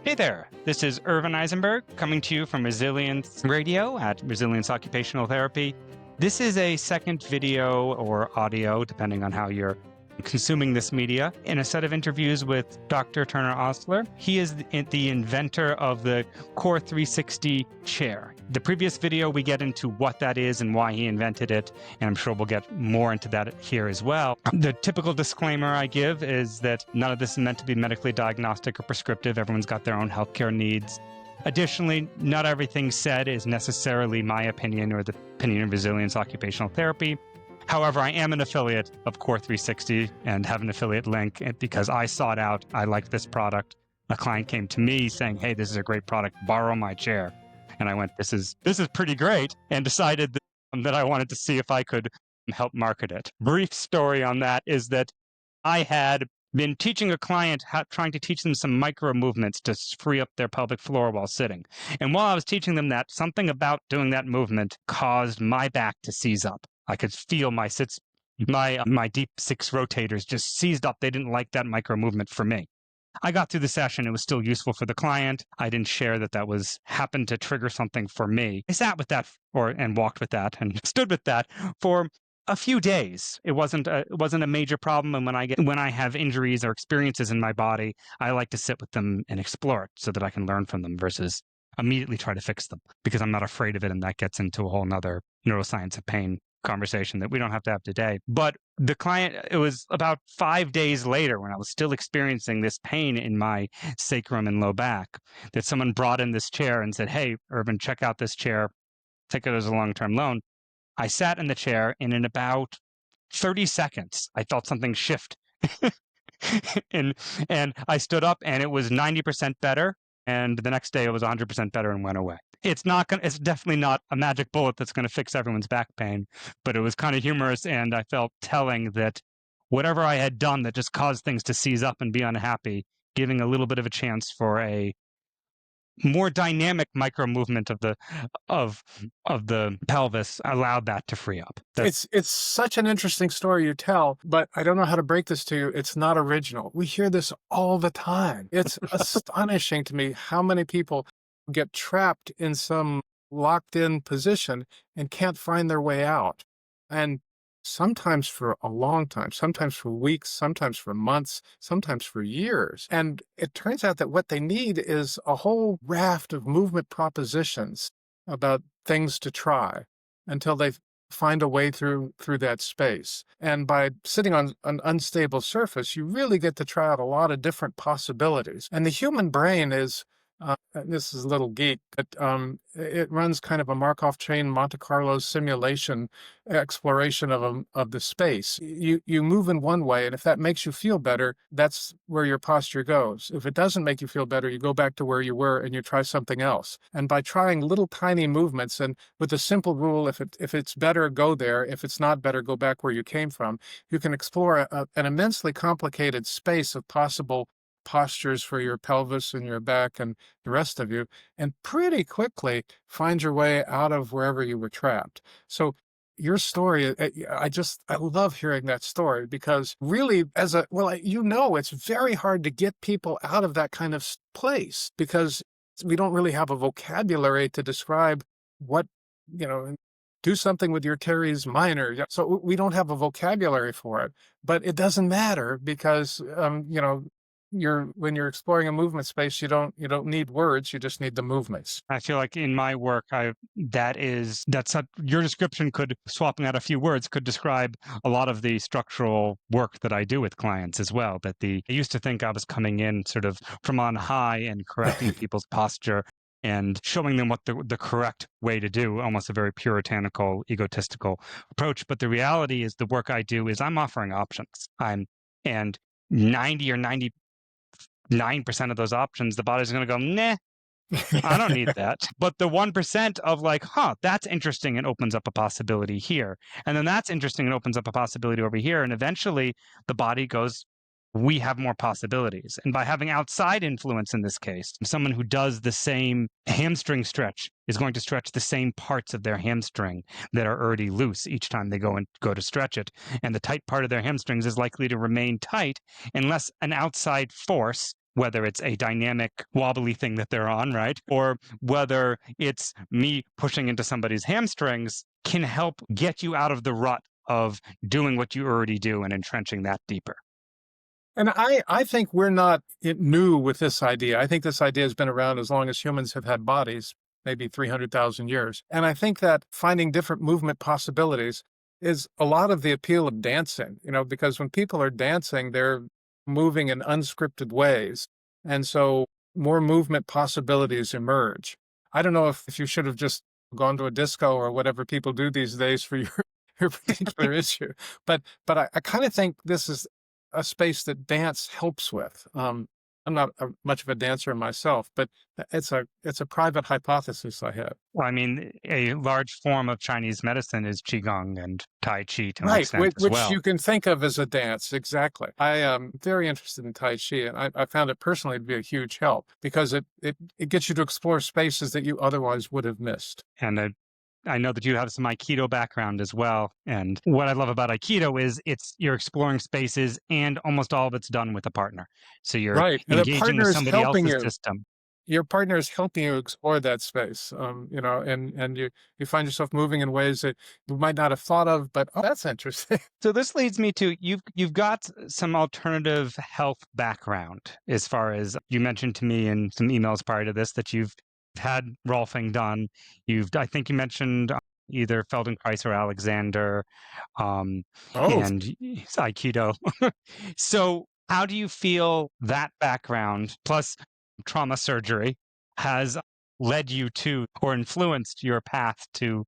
Hey there, this is Irvin Eisenberg coming to you from Resilience Radio at Resilience Occupational Therapy. This is a second video or audio, depending on how you're consuming this media, in a set of interviews with Dr. Turner Osler. He is the inventor of the Core 360 chair. The previous video, we get into what that is and why he invented it, and I'm sure we'll get more into that here as well. The typical disclaimer I give is that none of this is meant to be medically diagnostic or prescriptive. Everyone's got their own healthcare needs. Additionally, not everything said is necessarily my opinion or the opinion of Resilience Occupational Therapy. However, I am an affiliate of Core 360 and have an affiliate link because I sought out, I liked this product. A client came to me saying, hey, this is a great product, borrow my chair. And I went, this is pretty great, and decided that I wanted to see if I could help market it. Brief story on that is that I had been teaching a client, trying to teach them some micro movements to free up their pelvic floor while sitting. And while I was teaching them that, something about doing that movement caused my back to seize up. I could feel my deep six rotators just seized up. They didn't like that micro movement for me. I got through the session. It was still useful for the client. I didn't share that happened to trigger something for me. I sat with that and walked with that and stood with that for a few days. It wasn't a major problem. And when I have injuries or experiences in my body, I like to sit with them and explore it so that I can learn from them versus immediately try to fix them, because I'm not afraid of it. And that gets into a whole nother neuroscience of pain conversation that we don't have to have today. But the client, it was about 5 days later when I was still experiencing this pain in my sacrum and low back, that someone brought in this chair and said, hey, Irvin, check out this chair. Take it as a long-term loan. I sat in the chair, and in about 30 seconds, I felt something shift. and I stood up, and it was 90% better. And the next day, it was 100% better and went away. It's definitely not a magic bullet that's going to fix everyone's back pain, but it was kind of humorous, and I felt telling that whatever I had done that just caused things to seize up and be unhappy, giving a little bit of a chance for a more dynamic micro movement of the pelvis allowed that to free up. It's such an interesting story you tell, but I don't know how to break this to you. It's not original. We hear this all the time. It's astonishing to me how many people get trapped in some locked-in position and can't find their way out. And sometimes for a long time, sometimes for weeks, sometimes for months, sometimes for years. And it turns out that what they need is a whole raft of movement propositions about things to try until they find a way through that space. And by sitting on an unstable surface, you really get to try out a lot of different possibilities. And the human brain is, this is a little geek, but it runs kind of a Markov chain Monte Carlo simulation exploration of the space. You move in one way, and if that makes you feel better, that's where your posture goes. If it doesn't make you feel better, you go back to where you were and you try something else. And by trying little tiny movements, and with a simple rule, if it's better, go there. If it's not better, go back where you came from. You can explore an immensely complicated space of possible postures for your pelvis and your back and the rest of you, and pretty quickly find your way out of wherever you were trapped. So your story, I love hearing that story, because really it's very hard to get people out of that kind of place, because we don't really have a vocabulary to describe what, do something with your teres minor. So we don't have a vocabulary for it, but it doesn't matter, because, when you're exploring a movement space, you don't need words, you just need the movements. I feel like in my work, your description swapping out a few words could describe a lot of the structural work that I do with clients as well. I used to think I was coming in sort of from on high and correcting people's posture and showing them what the correct way to do, almost a very puritanical, egotistical approach. But the reality is the work I do is I'm offering options. And 90 or 99% of those options, the body's going to go, nah, I don't need that. But the 1% of that's interesting and opens up a possibility here. And then that's interesting and opens up a possibility over here. And eventually the body goes, we have more possibilities. And by having outside influence in this case, someone who does the same hamstring stretch is going to stretch the same parts of their hamstring that are already loose each time they go to stretch it. And the tight part of their hamstrings is likely to remain tight unless an outside force whether it's a dynamic wobbly thing that they're on, right? Or whether it's me pushing into somebody's hamstrings, can help get you out of the rut of doing what you already do and entrenching that deeper. And I think we're not new with this idea. I think this idea has been around as long as humans have had bodies, maybe 300,000 years. And I think that finding different movement possibilities is a lot of the appeal of dancing, because when people are dancing, they're moving in unscripted ways. And so more movement possibilities emerge. I don't know if you should have just gone to a disco or whatever people do these days for your particular issue. But I kind of think this is a space that dance helps with. I'm not much of a dancer myself, but it's a private hypothesis I have. Well, I mean, a large form of Chinese medicine is Qigong and Tai Chi to an Right, extent as which well. you can think of as a dance, exactly. I am very interested in Tai Chi, and I found it personally to be a huge help because it gets you to explore spaces that you otherwise would have missed. And I know that you have some Aikido background as well. And what I love about Aikido is you're exploring spaces and almost all of it's done with a partner. So you're Right, and the engaging with partner is somebody helping else's you. system. Your partner is helping you explore that space, and you find yourself moving in ways that you might not have thought of, but oh, that's interesting. So this leads me to you've got some alternative health background as far as you mentioned to me in some emails prior to this that you've had Rolfing done. I think you mentioned either Feldenkrais or Alexander, Oh, and it's Aikido. So how do you feel that background plus trauma surgery has led you to or influenced your path to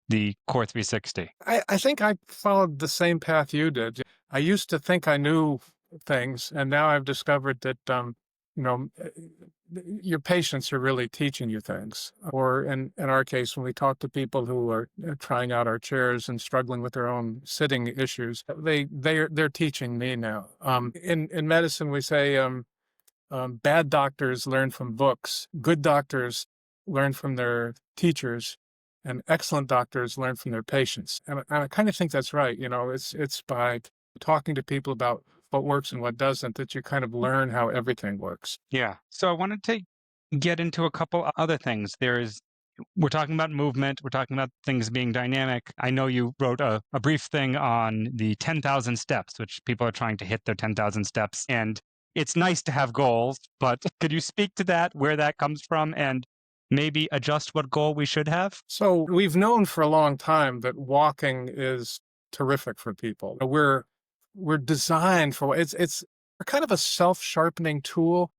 the Core 360? I think I followed the same path you did. I used to think I knew things, and now I've discovered that you know, uh, your patients are really teaching you things. Or in our case, when we talk to people who are trying out our chairs and struggling with their own sitting issues, they're teaching me now. In medicine, we say bad doctors learn from books, good doctors learn from their teachers, and excellent doctors learn from their patients. And I kind of think that's right. It's by talking to people about what works and what doesn't that you kind of learn how everything works. Yeah. So I wanted to get into a couple other things. We're talking about movement. We're talking about things being dynamic. I know you wrote a brief thing on the 10,000 steps, which people are trying to hit their 10,000 steps. And it's nice to have goals, but could you speak to that, where that comes from, and maybe adjust what goal we should have? So we've known for a long time that walking is terrific for people. We're designed for it's kind of a self-sharpening tool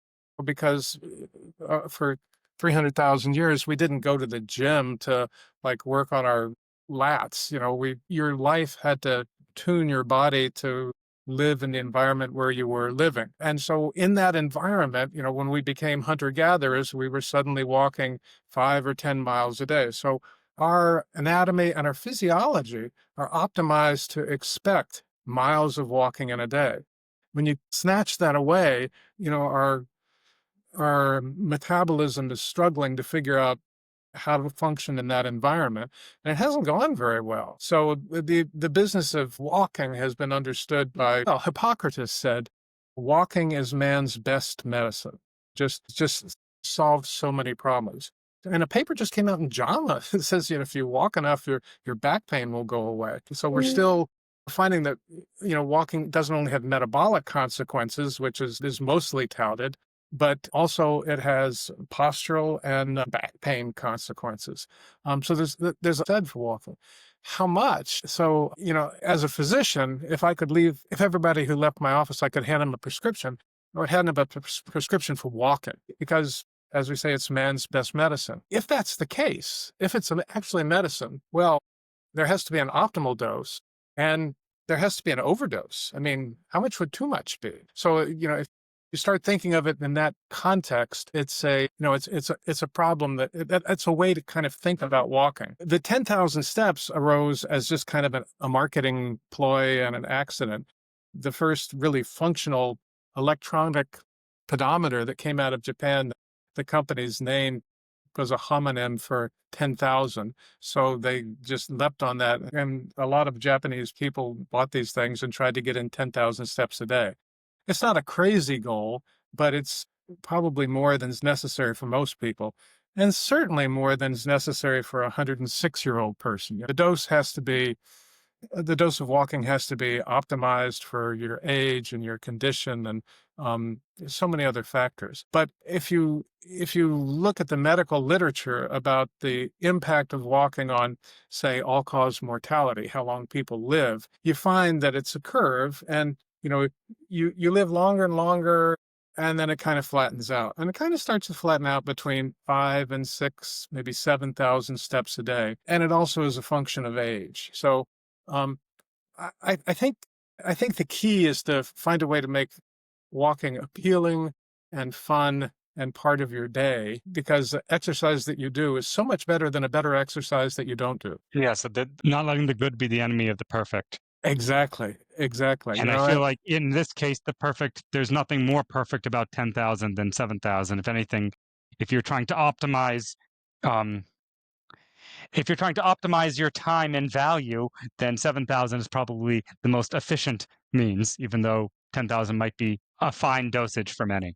because for 300,000 years we didn't go to the gym to like work on our lats. Your life had to tune your body to live in the environment where you were living. And so in that environment, when we became hunter-gatherers, we were suddenly walking 5 or 10 miles a day. So our anatomy and our physiology are optimized to expect miles of walking in a day. When you snatch that away, our metabolism is struggling to figure out how to function in that environment, and it hasn't gone very well. So the business of walking has been understood by, well, Hippocrates said, walking is man's best medicine. Just solves so many problems. And a paper just came out in JAMA that says, if you walk enough, your back pain will go away. So we're still finding that, walking doesn't only have metabolic consequences, which is mostly touted, but also it has postural and back pain consequences. So there's a said for walking. How much? So, as a physician, if everybody who left my office, I could hand them a prescription, I would hand them a prescription for walking because, as we say, it's man's best medicine. If that's the case, if it's actually medicine, well, there has to be an optimal dose and there has to be an overdose. I mean, how much would too much be? So, if you start thinking of it in that context, it's a problem that's a way to kind of think about walking. The 10,000 steps arose as just kind of a marketing ploy and an accident. The first really functional electronic pedometer that came out of Japan, the company's name was a homonym for 10,000. So they just leapt on that. And a lot of Japanese people bought these things and tried to get in 10,000 steps a day. It's not a crazy goal, but it's probably more than is necessary for most people, and certainly more than is necessary for a 106-year-old person. The dose of walking has to be optimized for your age and your condition, and there's so many other factors. But if you look at the medical literature about the impact of walking on, say, all-cause mortality, how long people live, you find that it's a curve, and you live longer and longer, and then it kind of flattens out, and it kind of starts to flatten out between 5 and 6, maybe 7,000 steps a day, and it also is a function of age. So um, I think the key is to find a way to make walking appealing and fun and part of your day, because the exercise that you do is so much better than a better exercise that you don't do. Yeah, so that not letting the good be the enemy of the perfect. Exactly, exactly. And I feel like in this case, there's nothing more perfect about 10,000 than 7,000. If anything, if you're trying to optimize, um, if you're trying to optimize your time and value, then 7,000 is probably the most efficient means, even though 10,000 might be a fine dosage for many.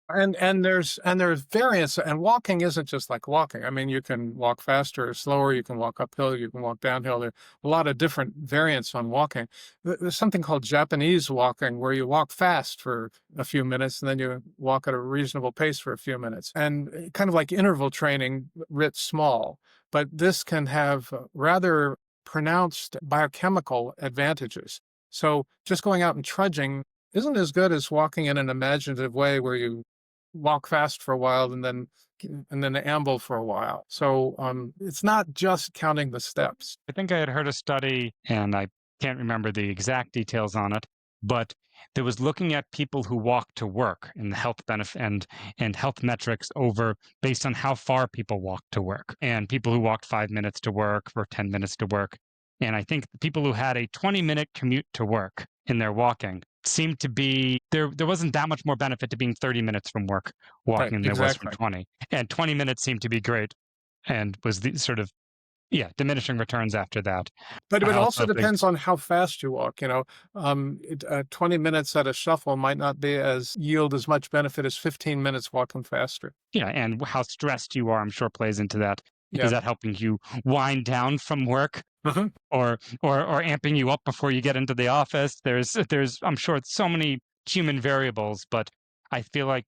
And there's variance, and walking isn't just like walking. I mean, you can walk faster or slower, you can walk uphill, you can walk downhill. There are a lot of different variants on walking. There's something called Japanese walking, where you walk fast for a few minutes and then you walk at a reasonable pace for a few minutes, and kind of like interval training writ small. But this can have rather pronounced biochemical advantages. So just going out and trudging isn't as good as walking in an imaginative way, where you walk fast for a while and then amble for a while. So it's not just counting the steps. I think I had heard a study, and I can't remember the exact details on it, but there was looking at people who walk to work and the health benefit and health metrics over based on how far people walk to work, and people who walked 5 minutes to work or 10 minutes to work. And I think the people who had a 20-minute commute to work in their walking seemed to be there wasn't that much more benefit to being 30 minutes from work Right, walking than there was from exactly. 20. And 20 minutes seemed to be great, and was the sort of, yeah, diminishing returns after that. But I it also also think, depends on how fast you walk. 20 minutes at a shuffle might not be yield as much benefit as 15 minutes walking faster. yeah, and how stressed you are, I'm sure plays into that. Is Yeah. that helping you wind down from work, Mhm. or amping you up before you get into the office? There's I'm sure it's so many human variables, but I feel like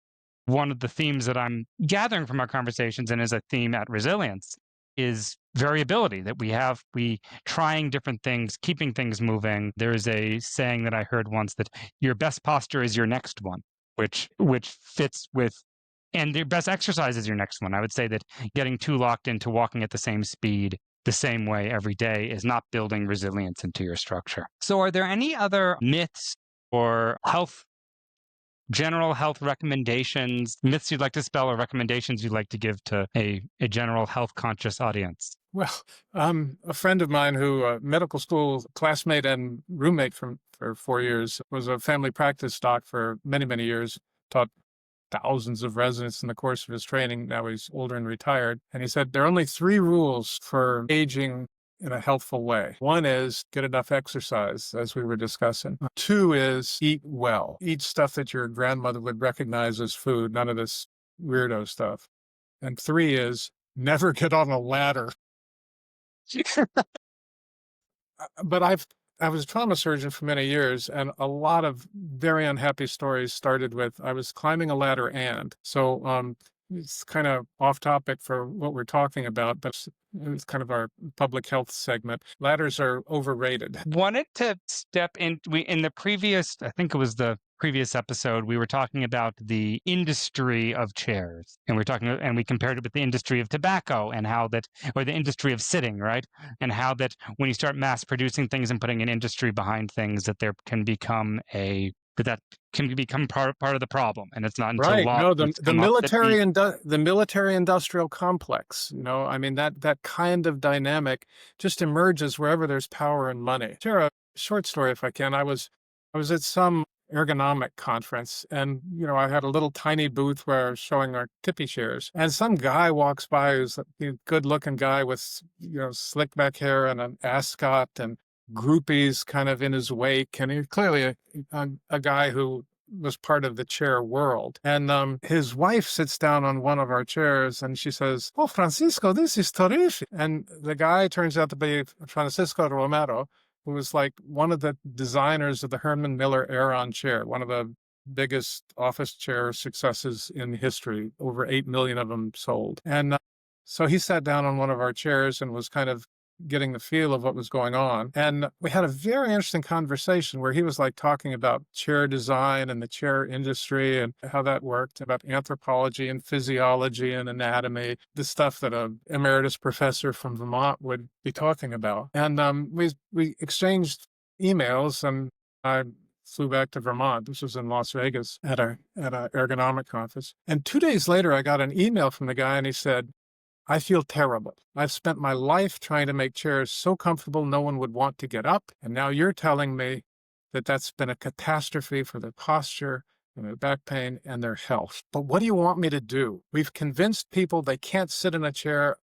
one of the themes that I'm gathering from our conversations, and is a theme at Resilience, is variability, that we trying different things, keeping things moving. There is a saying that I heard once, that your best posture is your next one, which fits with, and your best exercise is your next one. I would say that getting too locked into walking at the same speed the same way every day is not building resilience into your structure. So are there any other myths or general health recommendations, myths you'd like to spell, or recommendations you'd like to give to a general health conscious audience? Well, a friend of mine who, medical school classmate and roommate for 4 years, was a family practice doc for many, many years, taught thousands of residents in the course of his training. Now he's older and retired. And he said there are only 3 rules for aging in a healthful way. One is get enough exercise, as we were discussing. 2 is eat well. Eat stuff that your grandmother would recognize as food, none of this weirdo stuff. And 3 is never get on a ladder. But I was a trauma surgeon for many years, and a lot of very unhappy stories started with I was climbing a ladder, and so it's kind of off topic for what we're talking about, but it's kind of our public health segment. Ladders are overrated. Wanted to step in. In the previous, I think it was the previous episode, we were talking about the industry of chairs, and we compared it with the industry of tobacco, and how that, or the industry of sitting, right? And how that when you start mass producing things and putting an industry behind things, that there can become that can become part of the problem, and it's not until Right. No, the lawsuits the come up that the military industrial complex, I mean, that kind of dynamic just emerges wherever there's power and money. Share a short story if I can. I was at some ergonomic conference, and I had a little tiny booth where I was showing our tippy chairs, and some guy walks by who's a good looking guy with slick back hair and an ascot and groupies kind of in his wake, and he's clearly a guy who was part of the chair world. And his wife sits down on one of our chairs and she says, "Oh, Francisco, this is terrific." And the guy turns out to be Francisco Romero, who was like one of the designers of the Herman Miller Aeron chair, one of the biggest office chair successes in history, over 8 million of them sold. And so he sat down on one of our chairs and was kind of getting the feel of what was going on. And we had a very interesting conversation where he was like talking about chair design and the chair industry and how that worked, about anthropology and physiology and anatomy, the stuff that an emeritus professor from Vermont would be talking about. And we exchanged emails, and I flew back to Vermont. This was in Las Vegas at a ergonomic conference. And 2 days later, I got an email from the guy and he said, "I feel terrible. I've spent my life trying to make chairs so comfortable no one would want to get up. And now you're telling me that that's been a catastrophe for their posture and their back pain and their health. But what do you want me to do? We've convinced people they can't sit in a chair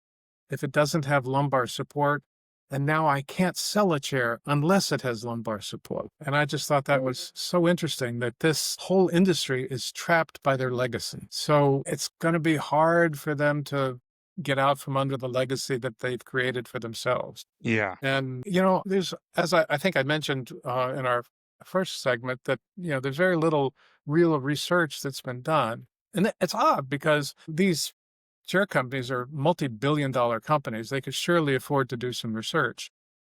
if it doesn't have lumbar support. And now I can't sell a chair unless it has lumbar support." And I just thought that was so interesting that this whole industry is trapped by their legacy. So it's going to be hard for them to get out from under the legacy that they've created for themselves. Yeah. And, there's, as I think I mentioned in our first segment, that, there's very little real research that's been done. And it's odd because these chair companies are multi-billion-dollar companies. They could surely afford to do some research,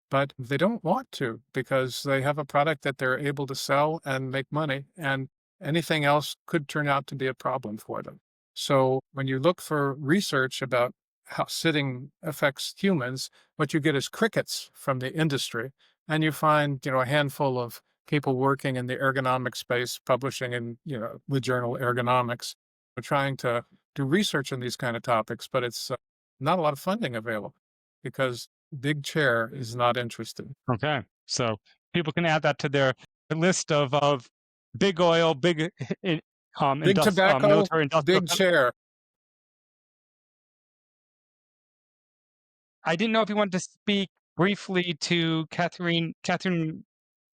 but they don't want to because they have a product that they're able to sell and make money, and anything else could turn out to be a problem for them. So when you look for research about how sitting affects humans, what you get is crickets from the industry, and you find, a handful of people working in the ergonomic space, publishing in, the journal Ergonomics, trying to do research on these kind of topics, but it's not a lot of funding available because big chair is not interested. Okay. So people can add that to their list of big oil, big Big tobacco, military industrial. big chair. I didn't know if you wanted to speak briefly to Catherine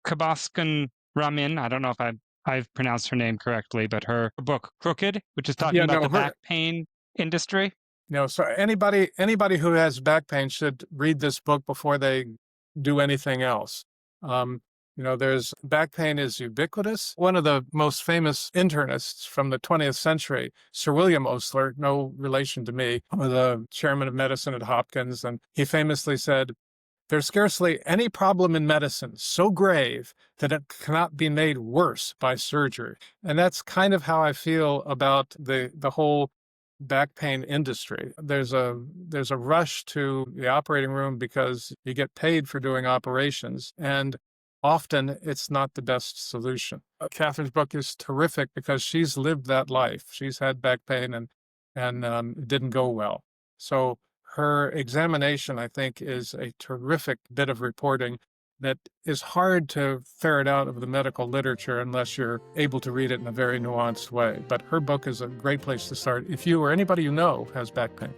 Kabaskan Ramin. I don't know if I've pronounced her name correctly, but her book Crooked, which is talking about the back pain industry. So anybody who has back pain should read this book before they do anything else. There's back pain is ubiquitous. One of the most famous internists from the 20th century, Sir William Osler, no relation to me, the chairman of medicine at Hopkins, and he famously said, "There's scarcely any problem in medicine so grave that it cannot be made worse by surgery." And that's kind of how I feel about the whole back pain industry. There's a rush to the operating room because you get paid for doing operations, and often it's not the best solution. Catherine's book is terrific because she's lived that life. She's had back pain and it didn't go well. So her examination, I think, is a terrific bit of reporting that is hard to ferret out of the medical literature unless you're able to read it in a very nuanced way. But her book is a great place to start if you or anybody you know has back pain.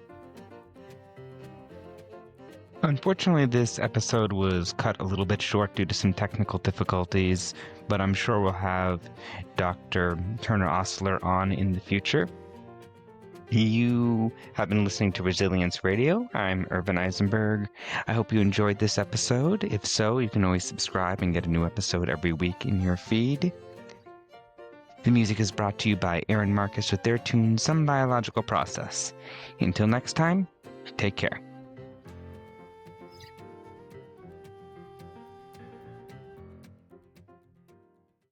Unfortunately, this episode was cut a little bit short due to some technical difficulties, but I'm sure we'll have Dr. Turner Osler on in the future. You have been listening to Resilience Radio. I'm Irvin Eisenberg. I hope you enjoyed this episode. If so, you can always subscribe and get a new episode every week in your feed. The music is brought to you by Aaron Marcus with their tune, Some Biological Process. Until next time, take care.